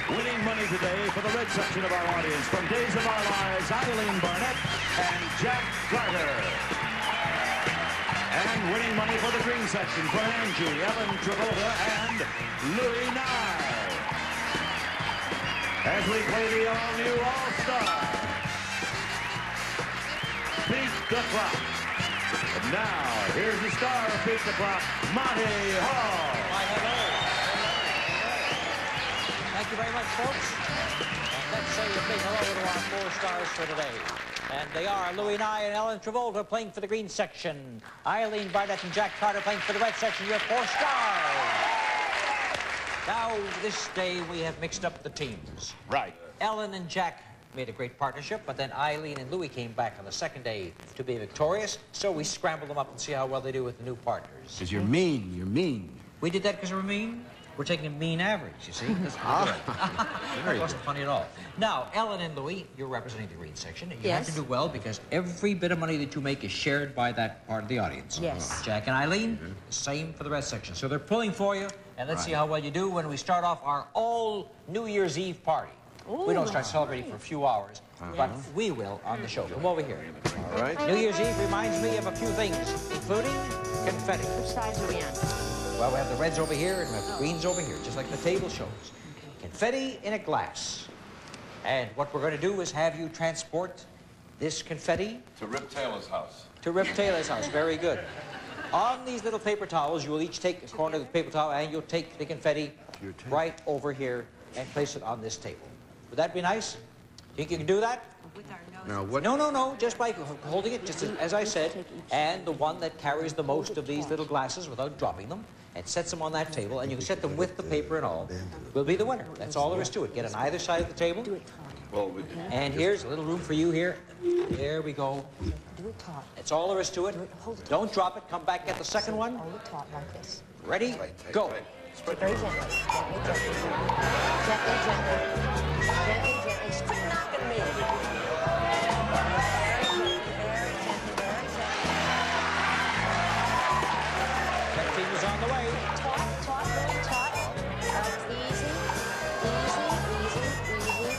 Winning money today for the red section of our audience from Days of Our Lives, Eileen Barnett and Jack Carter. And winning money for the green section for Angie, Ellen Travolta, and Louis Nye. As we play the all-new All-Star. Beat the Clock. And now, here's the star of Beat the Clock, Monty Hall. Why, hello. Thank you very much, folks. And let's say a big hello to our 4 stars for today. And they are Louis Nye and Ellen Travolta playing for the green section. Eileen Barnett and Jack Carter playing for the red section. Your 4 stars. Now, this day we have mixed up the teams. Right. Ellen and Jack made a great partnership, but then Eileen and Louis came back on the second day to be victorious, so we scrambled them up and see how well they do with the new partners. Because you're mean, you're mean. We did that because we're mean? We're taking a mean average, you see? That's pretty good. That wasn't funny at all. Now, Ellen and Louis, you're representing the green section, and you have to do well because every bit of money that you make is shared by that part of the audience. Yes. Jack and Eileen, same for the red section. So they're pulling for you, and let's see how well you do when we start off our all New Year's Eve party. We don't start celebrating for a few hours, but we will on the show. Come over here. All right. New Year's Eve reminds me of a few things, including confetti. Which sides are we on? Well, we have the reds over here and we have the greens over here, just like the table shows. Confetti in a glass. And what we're going to do is have you transport this confetti to Rip Taylor's house. to Rip Taylor's house. Very good. On these little paper towels, you will each take a corner of the paper towel and you'll take the confetti right over here and place it on this table. Would that be nice? Think you can do that? Now, what? No, just by holding it, just as I said, and the one that carries the most of these little glasses without dropping them, and sets them on that table, and you can set them with the paper and all, will be the winner. That's all there is to it. Get on either side of the table. Well, And here's a little room for you here. There we go. Do it taut. That's all there is to it. Hold it. Don't drop it. Come back, get the second one. Hold it taut like this. Ready? Go. Very gently. Gently, gently. Gently, gently. Gently, gently. Quit knocking me. That team is on the way. Taut, very taut. Easy, easy, easy, easy.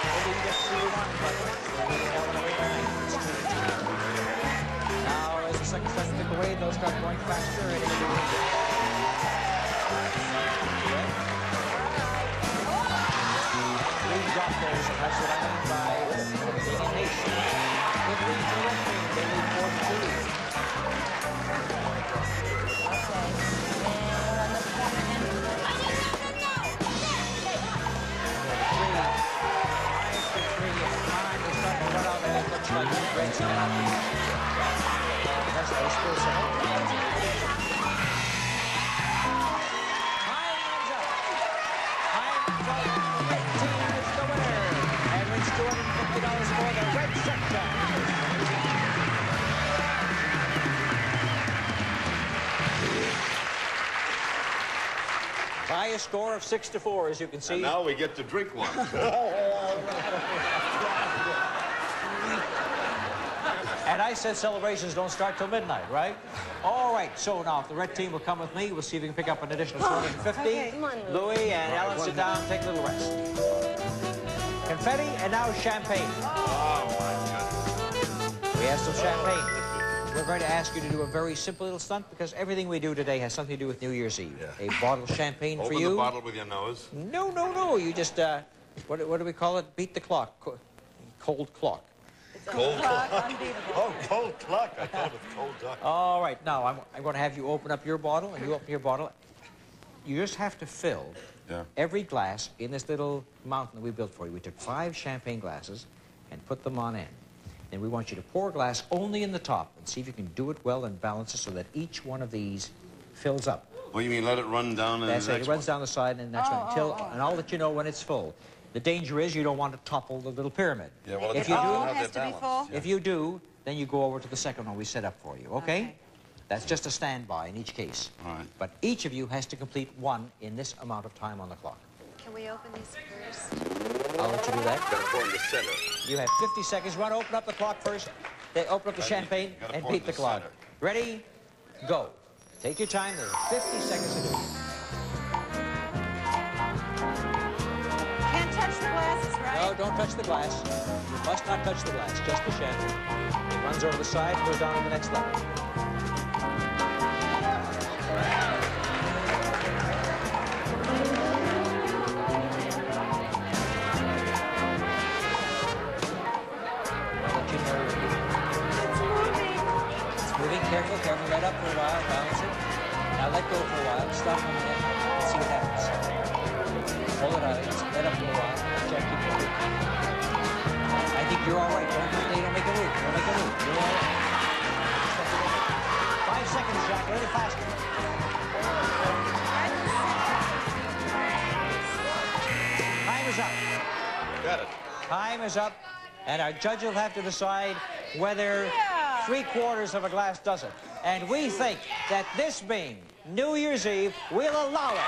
Maybe you get 2-1, but we have another time. Now, as the second starts to tick away, they'll start going faster. And it'll be... We drop those, and that's what I mean by being in haste. With lead to red team, they lead 4-2. By a score of 6-4, as you can see. and now we get to drink one. And I said celebrations don't start till midnight, right? All right, so now if the red team will come with me, we'll see if we can pick up an additional 250. Okay, come on, Louis and Ellen, sit down, take a little rest. Confetti and now champagne. Oh, my goodness. We have some champagne. We're going to ask you to do a very simple little stunt because everything we do today has something to do with New Year's Eve. Yeah. A bottle of champagne for Open you. the bottle with your nose. No. You just, what do we call it? Beat the clock. Cold clock. Cold clock. Oh, cold clock. I thought it was cold duck. All right, now I'm going to have you open up your bottle, and you open your bottle. You just have to fill every glass in this little mountain that we built for you. We took 5 champagne glasses and put them on end. And we want you to pour a glass only in the top and see if you can do it well and balance it so that each one of these fills up. Oh, you mean let it run down and That's the it. next It runs down the side and the next one and I'll let you know when it's full. The danger is you don't want to topple the little pyramid. Yeah, well, if you do, has to be full? if you do, then you go over to the second one we set up for you, okay? That's just a standby in each case. All right. But each of you has to complete one in this amount of time on the clock. Can we open these first? I'll let you do that. Gotta pour in the center. You have 50 seconds. Run, open up the clock first. They open up the champagne gotta and pour beat in the the clock. center. Ready? Go. Take your time. There's 50 seconds to do it. No, don't touch the glass. You must not touch the glass, just the champagne. It runs over the side and goes down to the next level. Careful, careful. Let up for a while, balance it. Now let go for a while. Stop on the end. Let's see what happens. Hold it out. Let up for a while. Check, keep moving. I think you're all right. Don't make a move. Don't make a move. You're all right. 5 seconds, Jack. Really faster. Time is up. Got it. Time is up. And our judge will have to decide whether 3/4 of a glass does it. And we think that this being New Year's Eve, we'll allow it.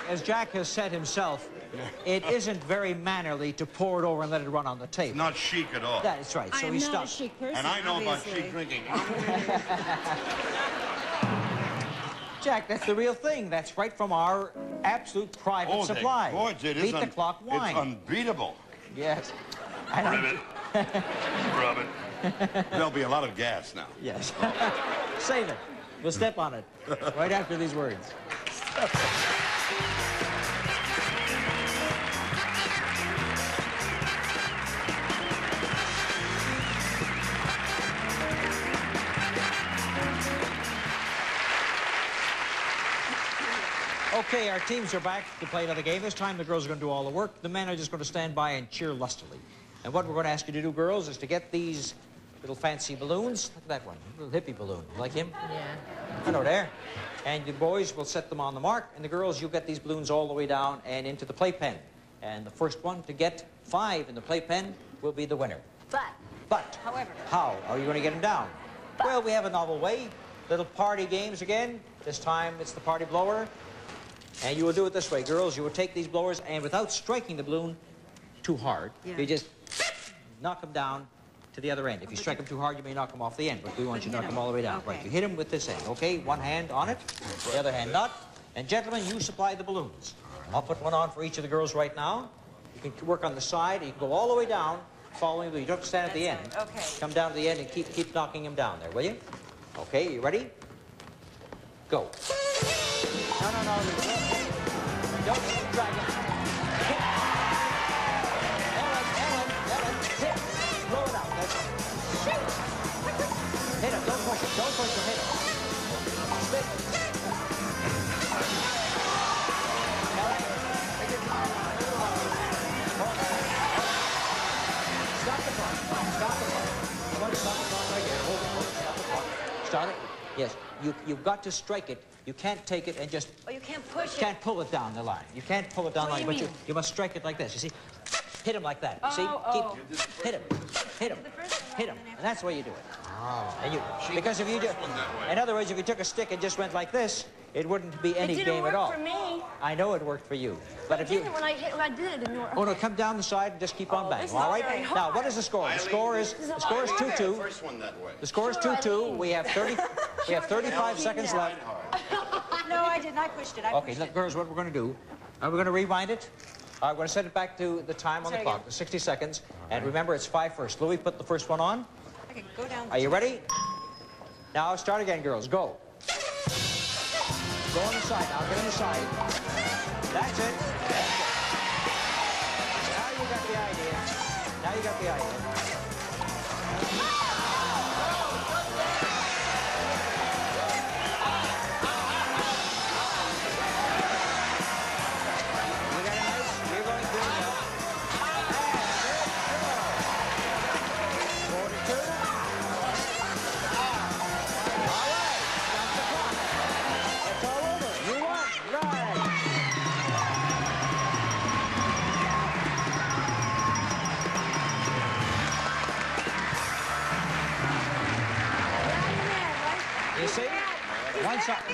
As Jack has said himself, it isn't very mannerly to pour it over and let it run on the table. Not chic at all. That is right. So he I'm not a stopped. chic person, And I know about obviously. chic drinking. Jack, that's the real thing. That's right from our absolute private Oh, supply. they're gorgeous. It is Beat the clock wine. It's unbeatable. Yes. Rub it. Rub it. There'll be a lot of gas now. Yes. Save it. We'll step on it right after these words. Okay, our teams are back to play another game. This time the girls are going to do all the work. The men are just going to stand by and cheer lustily. And what we're going to ask you to do, girls, is to get these little fancy balloons. Look at that one, a little hippie balloon. You like him? Yeah. Hello there. And the boys will set them on the mark, and the girls, you get these balloons all the way down and into the playpen. And the first one to get 5 in the playpen will be the winner. But, However. how are you going to get them down? Well, we have a novel way. Little party games again. This time it's the party blower. And you will do it this way, girls. You will take these blowers, and without striking the balloon too hard, you just knock them down to the other end. If you strike them too hard, you may knock them off the end, but we want you to knock them all the way down. Okay. Right, you hit them with this end, okay? One hand on it, the other hand not. And gentlemen, you supply the balloons. I'll put one on for each of the girls right now. You can work on the side. You can go all the way down, following the... You don't have to stand at the end. Okay. Come down to the end and keep knocking them down there, will you? Okay, you ready? Go. No. Don't drag it. Ellen, hit. Blow it out. That's it. Hit him. Don't push him. Hit him. Spit. Ellen. Stop the clock. Stop the clock right there. Hold it. Stop the clock. Start it. Yes. You've got to strike it. You can't take it and just... Oh, you can't push it. Can't pull it down the line. You can't pull it down the What line, do but you you must strike it like this. You see? Hit him like that. See? Oh. Hit him. Hit him. Hit him. And that's the way you do it. And you, because if you do... In other words, if you took a stick and just went like this, it wouldn't be any game at all. It didn't work for me. I know it worked for you. But It if you... didn't when I did it, it didn't work. Oh, no, come down the side and just keep on banging, this is all right? very hard. Now, what is the score? The score is 2-2. First one that way. The score is 2-2. We have 35 seconds left. No, I didn't. I pushed it. Okay, look, girls, what we're going to do, we're going to rewind it. We're going to set it back to the time on the clock, the 60 seconds. And remember, it's 5 first. Louis, put the first one on. Okay, go down. Are you ready? Now, start again, girls. Go. Go on the side. Now, get on the side. That's it. That's it. Now you got the idea. Now you got the idea.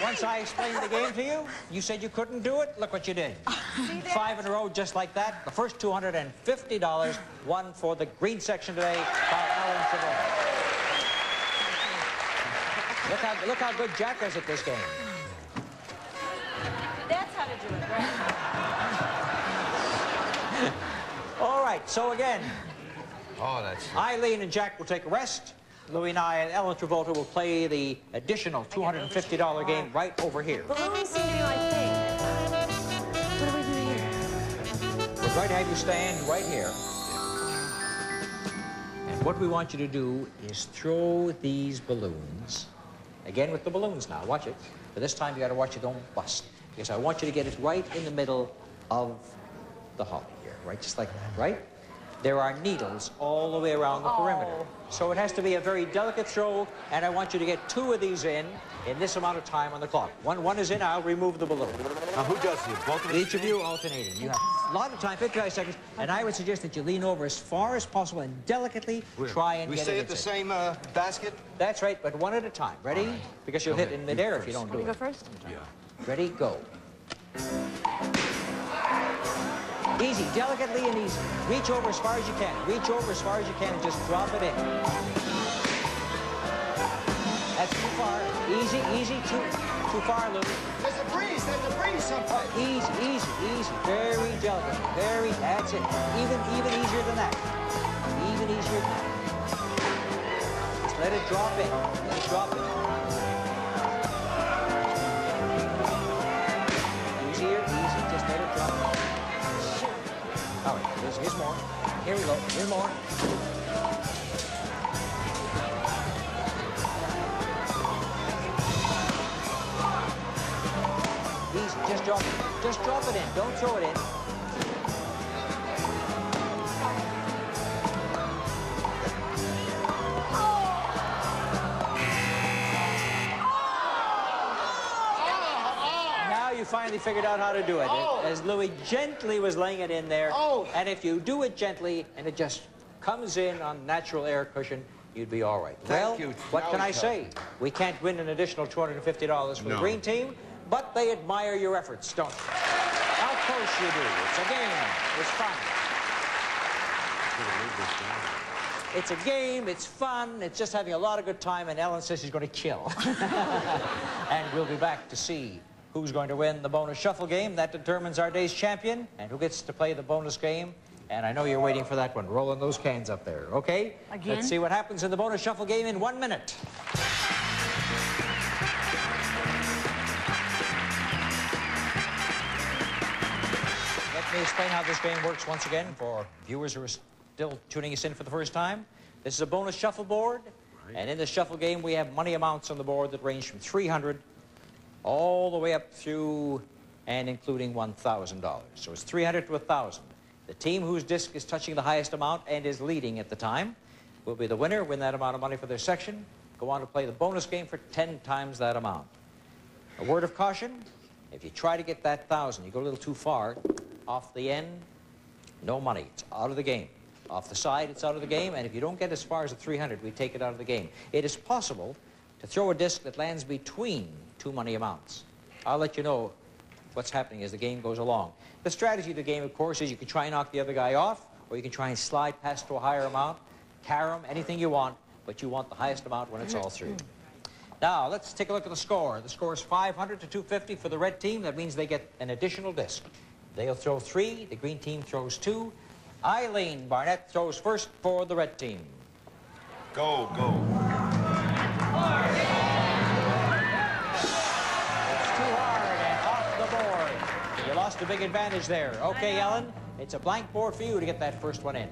Once I explained the game to you, you said you couldn't do it. Look what you did. 5 in a row just like that. The first $250 won for the green section today by Alan Travolta. Look how good Jack is at this game. That's how to do it, right? All right, so again, Oh, that's... Eileen and Jack will take a rest. Louis and I and Ellen Travolta will play the additional $250 game right over here. Balloons seem to be my thing. What do we do here? We're going to have you stand right here. And what we want you to do is throw these balloons. Again with the balloons now, watch it. But this time you got to watch it don't bust. Because I want you to get it right in the middle of the holly here, right? Just like that, right? There are needles all the way around the perimeter. So it has to be a very delicate throw, and I want you to get 2 of these in this amount of time on the clock. One is in, I'll remove the balloon. Now, who does it? Both of us? Each of you alternating. You have a lot of time, 55 seconds, and I would suggest that you lean over as far as possible and delicately try and We get stay it at the in. same basket? That's right, but one at a time. Ready? Because you'll hit in midair if you don't do Want me to it. go first? Yeah. Ready? Go. Easy, delicately and easy. Reach over as far as you can. Reach over as far as you can and just drop it in. That's too far. Easy, easy, too far, Lou. There's a breeze someplace. Easy, easy, easy. Very delicate. That's it. Even easier than that. Even easier than that. Just let it drop in. Let it drop in. Easier, easy. Just let it drop in. All right, here's more. Here we go. Here's more. Easy. Just drop it. Just drop it in. Don't throw it in. Now you finally figured out how to do it. As Louis gently was laying it in there. And if you do it gently and it just comes in on natural air cushion, you'd be all right. Thank you. What Now can we I come. say? We can't win an additional $250 for the green team, but they admire your efforts, don't they? Of course you do. It's a game. It's fun. It's a game. It's fun. It's just having a lot of good time, and Ellen says she's going to kill. And we'll be back to see who's going to win the bonus shuffle game. That determines our day's champion and who gets to play the bonus game. And I know you're waiting for that one. Rolling those cans up there, okay? Again? Let's see what happens in the bonus shuffle game in 1 minute. Let me explain how this game works once again for viewers who are still tuning us in for the first time. This is a bonus shuffle board. And in the shuffle game, we have money amounts on the board that range from $300 all the way up through and including $1,000. So it's $300 to $1,000. The team whose disc is touching the highest amount and is leading at the time will be the winner, win that amount of money for their section, go on to play the bonus game for 10 times that amount. A word of caution, if you try to get that 1,000, you go a little too far off the end, no money. It's out of the game. Off the side, it's out of the game, and if you don't get as far as the 300, we take it out of the game. It is possible to throw a disc that lands between 2 money amounts. I'll let you know what's happening as the game goes along. The strategy of the game, of course, is you can try and knock the other guy off, or you can try and slide past to a higher amount, carom, anything you want, but you want the highest amount when it's all through. Now, let's take a look at the score. The score is 500 to 250 for the red team. That means they get an additional disc. They'll throw 3. The green team throws 2. Eileen Barnett throws first for the red team. Go, go. It's too hard and off the board. You lost a big advantage there. Okay, Ellen, it's a blank board for you to get that first one in.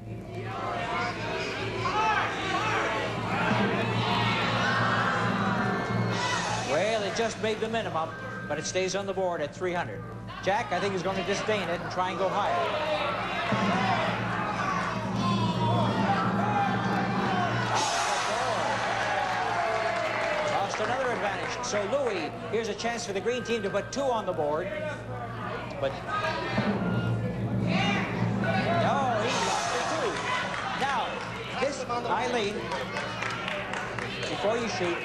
Well, it just made the minimum, but it stays on the board at 300. Jack, I think, is going to disdain it and try and go higher. Lost another advantage. So, Louis, here's a chance for the green team to put 2 on the board. But no, he lost it too. Now, this, Eileen, before you shoot,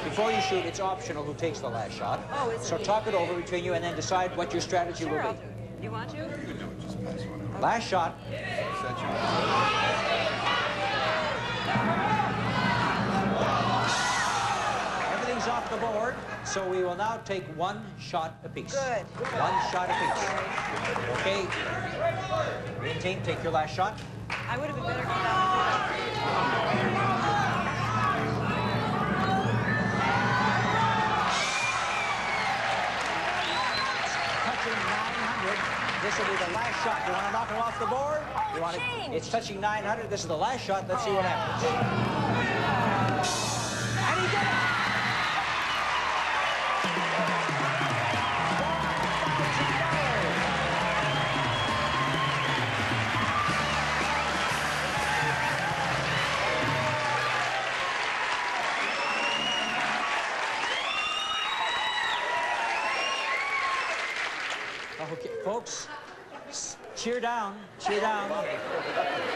Before you shoot, it's optional who takes the last shot. Oh, is it? So talk it over between you and then decide what your strategy Sure, will I'll be. do it. You want to? Last shot. Everything's off the board, so we will now take one shot apiece. Good. One shot apiece. Okay. Green team, take your last shot. I would have been better going down Touching 900. This will be the last shot. You want to knock him off the board? You want to, it's touching 900. This is the last shot. Let's see what happens. And he did it! Okay, folks, cheer down, cheer down.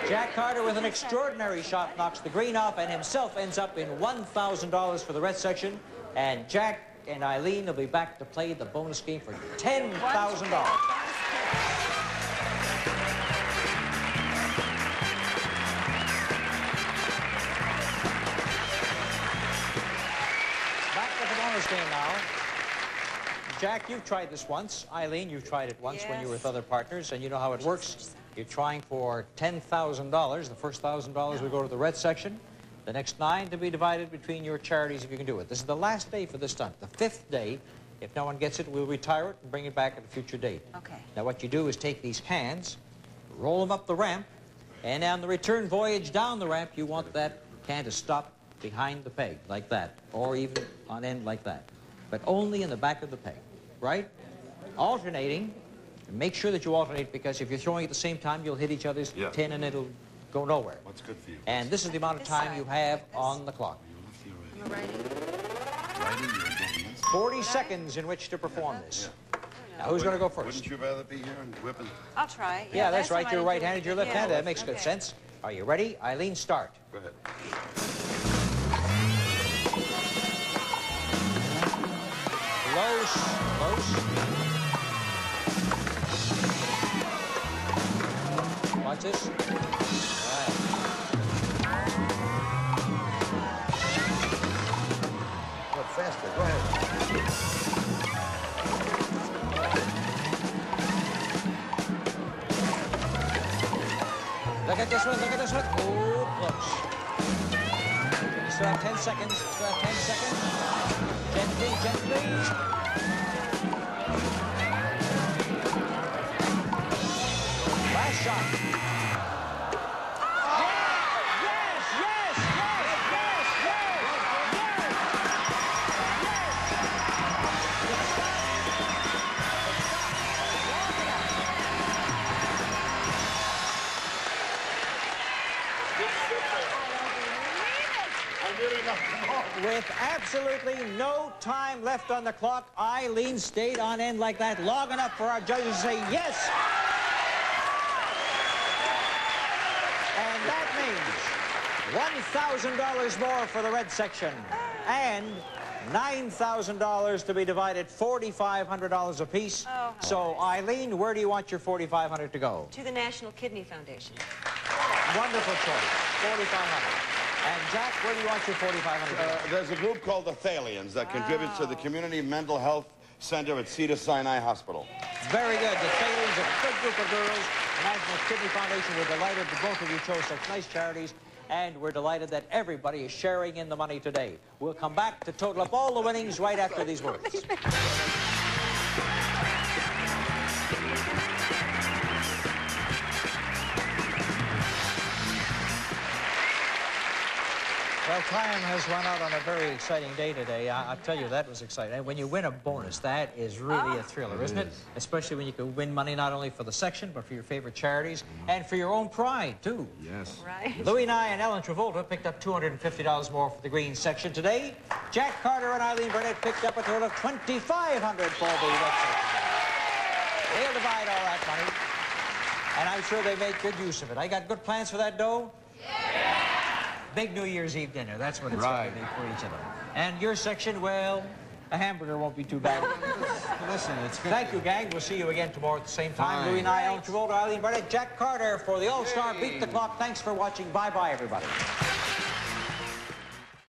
Jack Carter with an extraordinary shot knocks the green off and himself ends up in $1,000 for the red section. And Jack and Eileen will be back to play the bonus game for $10,000. Back to the bonus game now. Jack, you've tried this once. Eileen, you've tried it once when you were with other partners, and you know how it works. You're trying for $10,000. The first $1,000 will go to the red section. The next 9 to be divided between your charities if you can do it. This is the last day for this stunt. The 5th day, if no one gets it, we'll retire it and bring it back at a future date. Okay. Now what you do is take these cans, roll them up the ramp, and on the return voyage down the ramp, you want that can to stop behind the peg, like that, or even on end like that. But only in the back of the peg, right? Alternating. Make sure that you alternate, because if you're throwing at the same time, you'll hit each other's tin and it'll go nowhere. What's good for you? And this is the amount of time you have on the clock. 40 seconds in which to perform this. Now, who's going to go first? Wouldn't you rather be here and whipping? I'll try. Yeah, that's last right. time You're I didn't do right-handed, it. you're left-handed. Yeah. That makes good Okay. sense. Are you ready? Eileen, start. Go ahead. Close, close. Watch this. All right. Go faster. Go ahead. Look at this one, look at this one. Oh, close. You still have 10 seconds. Still have 10 seconds. Gently, gently. Last shot. Yes, yes, yes, yes, yes, With absolutely no time left on the clock, Eileen stayed on end like that long enough for our judges to say yes. And that means $1,000 more for the red section and $9,000 to be divided, $4,500 apiece. Oh, so, Eileen, where do you want your $4,500 to go? To the National Kidney Foundation. Wonderful choice, $4,500. And Jack, where do you want your $4,500? There's a group called the Thalians that contributes to the Community Mental Health Center at Cedars-Sinai Hospital. Very good. The Thalians are a good group of girls. The National Kidney Foundation, we're delighted that both of you chose such nice charities, and we're delighted that everybody is sharing in the money today. We'll come back to total up all the winnings right after these words. Well, time has run out on a very exciting day today. I'll tell you, that was exciting. And when you win a bonus, that is really a thriller, isn't it? Especially when you can win money not only for the section, but for your favorite charities, and for your own pride, too. Yes. Right. Louis Nye and Ellen Travolta picked up $250 more for the green section today. Jack Carter and Eileen Burnett picked up a total of $2,500 for the red section. They'll divide all that money, and I'm sure they make good use of it. I got good plans for that dough? Yeah! big New Year's Eve dinner. That's what it's Right. going to be for each of them. And your section, well, a hamburger won't be too bad. Listen, it's good. Thank you, gang. We'll see you again tomorrow at the same time. Fine. Louis Nye, Ellen Travolta, Eileen Barrett, Jack Carter for the All-Star Beat the Clock. Thanks for watching. Bye-bye, everybody.